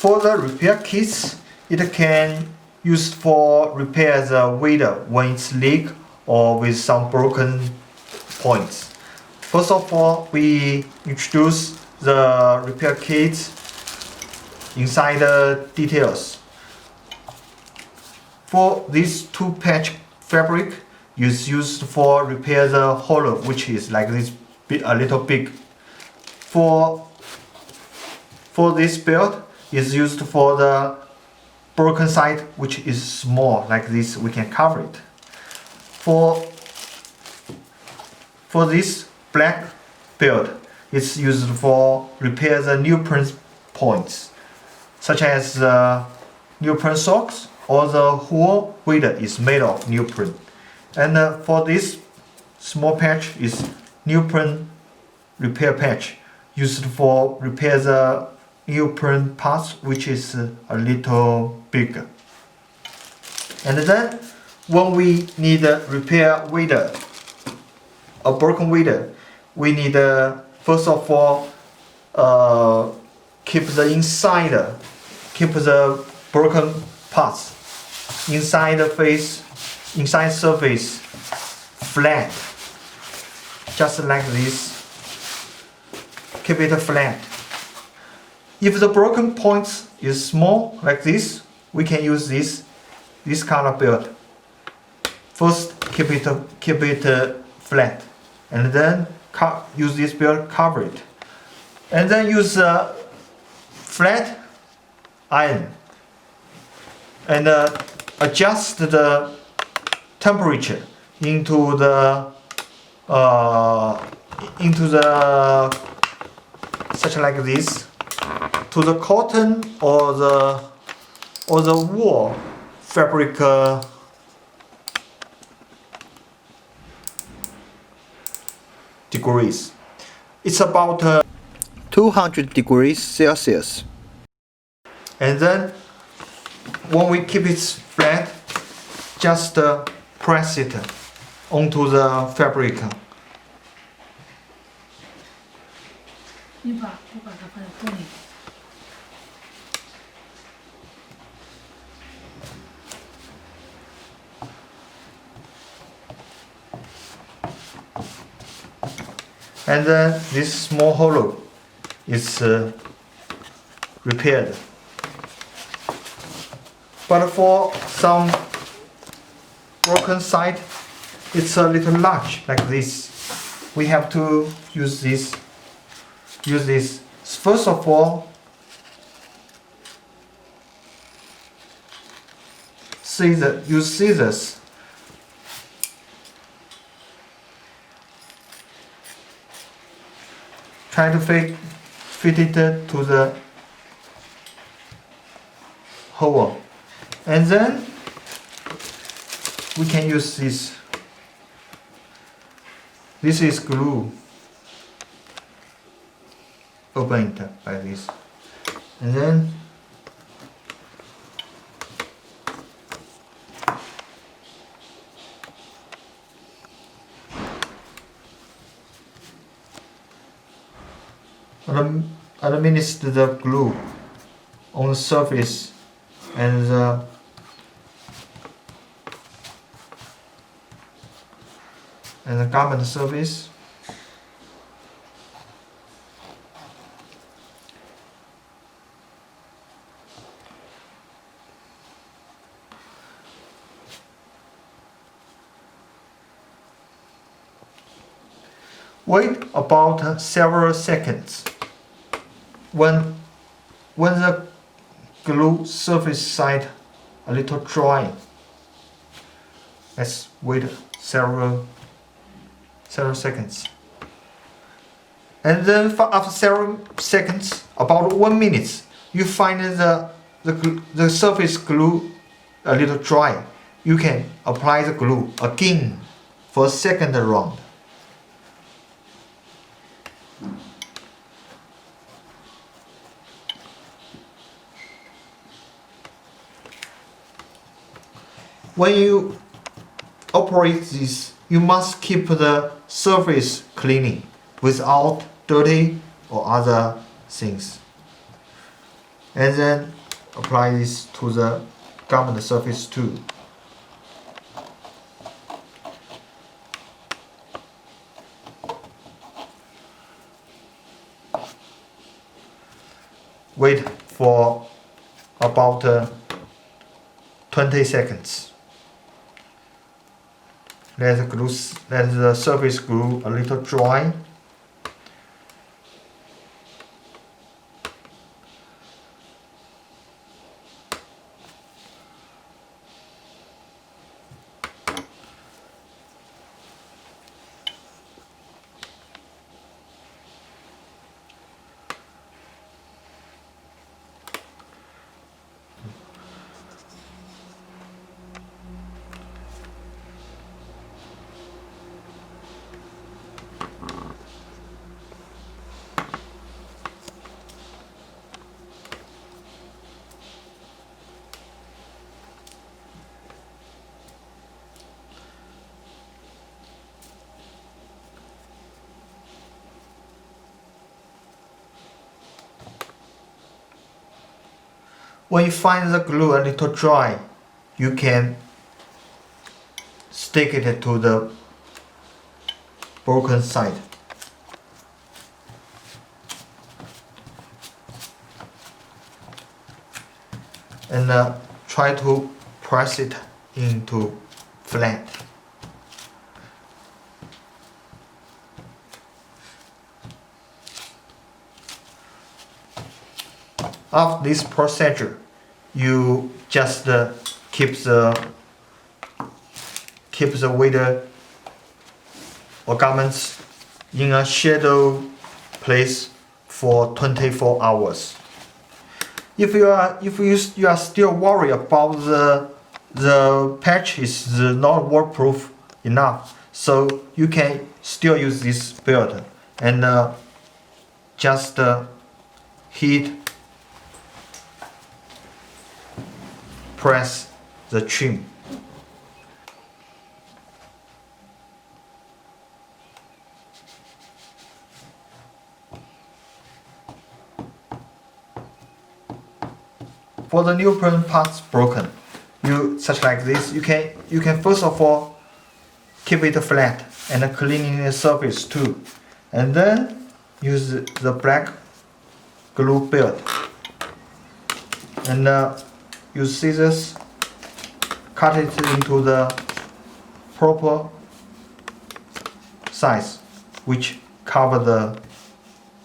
For the repair kits, it can use for repair the wader when it's leak or with some broken points. First of all, we introduce the repair kit inside the details. For this 2-patch fabric is used for repair the hollow, which is like this a little big. For this belt is used for the broken side, which is small, like this we can cover it. For this black belt, it's used for repair the neoprene points, such as the neoprene socks or the whole wader is made of neoprene. And for this small patch is neoprene repair patch, used for repair the neoprene parts, which is a little bigger. And then when we need a repair wader, a broken wader, we need first of all keep the inside, keep the broken parts inside the face, inside surface flat, just like this. Keep it flat. If the broken points is small like this, we can use this color belt. First, keep it flat, and then use this belt cover it, and then use a flat iron and adjust the temperature into the such like this to the cotton or the wool fabric degrees. It's about 200 degrees Celsius. And then when we keep it flat, just press it onto the fabric. 你把它放在洞里。 And then this small hollow is repaired. But for some broken side, it's a little large like this. We have to use this. First of all, use scissors. Try to fit it to the hole, and then we can use this. This is glue. Open it like this, and then administer the glue on the surface and the garment surface. Wait about several seconds. When the glue surface side a little dry, let's wait several seconds. And then after several seconds, about 1 minute, you find the surface glue a little dry. You can apply the glue again for a second round. When you operate this, you must keep the surface clean without dirty or other things. and then apply this to the garment surface too. Wait for about 20 seconds. Let the surface glue a little dry. When you find the glue a little dry, you can stick it to the broken side. And try to press it into flat. After this procedure, you just keep the weight or garments in a shadow place for 24 hours. If you are still worried about the patch is not waterproof enough, so you can still use this belt and just heat press the trim. For the neoprene parts broken, such like this, you can first of all keep it flat and cleaning the surface too, and then use the black glue belt and use scissors, cut it into the proper size, which cover the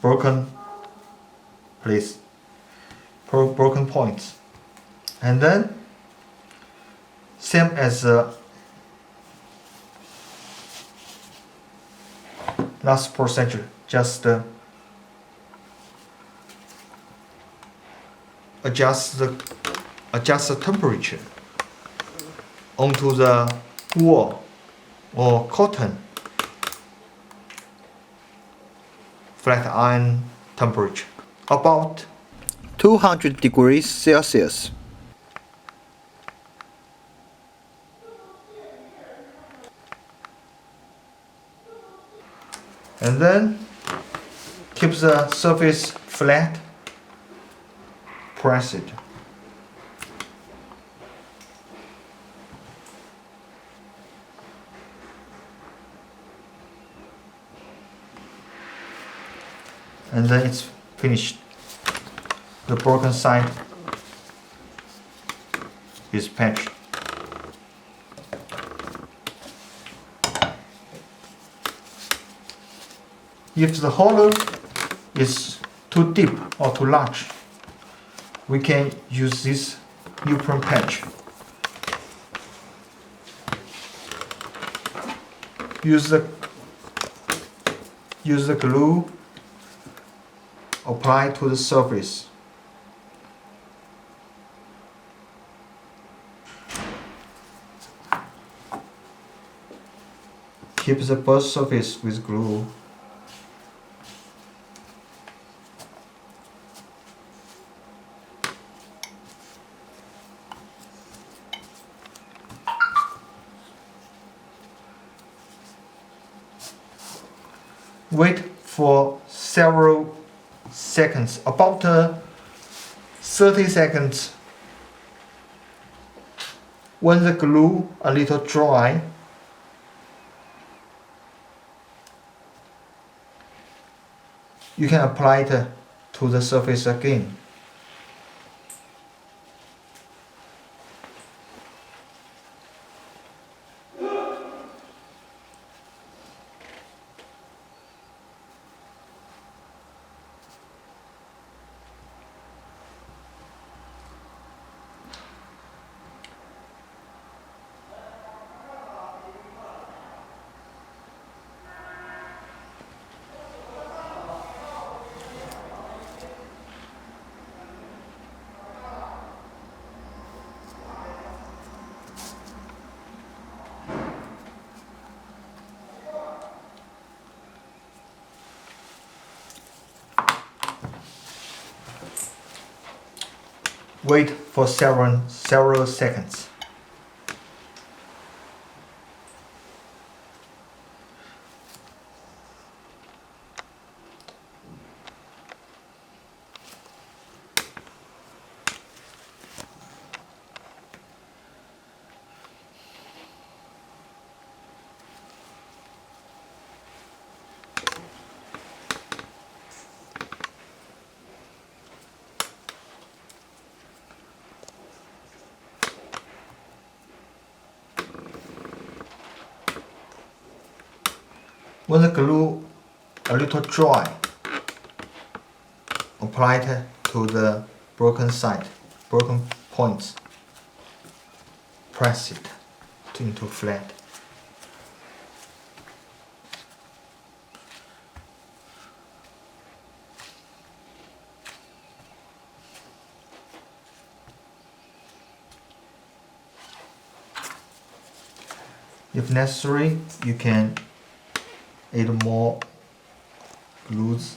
broken place, broken points. And then, same as the last procedure, just adjust the temperature onto the wool or cotton flat iron temperature, about 200 degrees Celsius. And then keep the surface flat, press it. And then it's finished. The broken side is patched. If the hole is too deep or too large, we can use this neoprene patch. Use the glue, apply to the surface. Keep the both surface with glue. Wait for several seconds, about 30 seconds. When the glue a little dry, you can apply it to the surface again. Wait for several seconds. When the glue a little dry, apply it to the broken points. Press it into flat. If necessary, you can add more glues.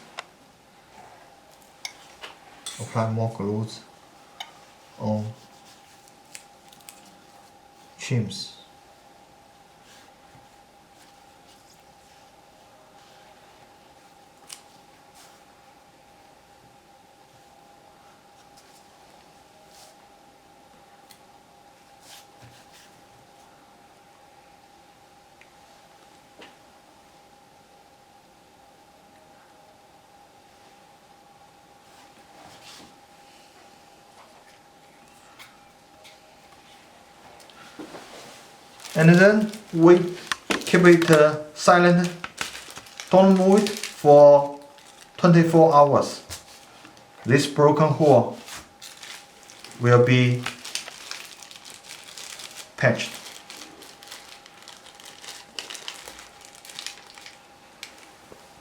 Apply more glues on trims. And then keep it silent. Don't move it for 24 hours. This broken hole will be patched.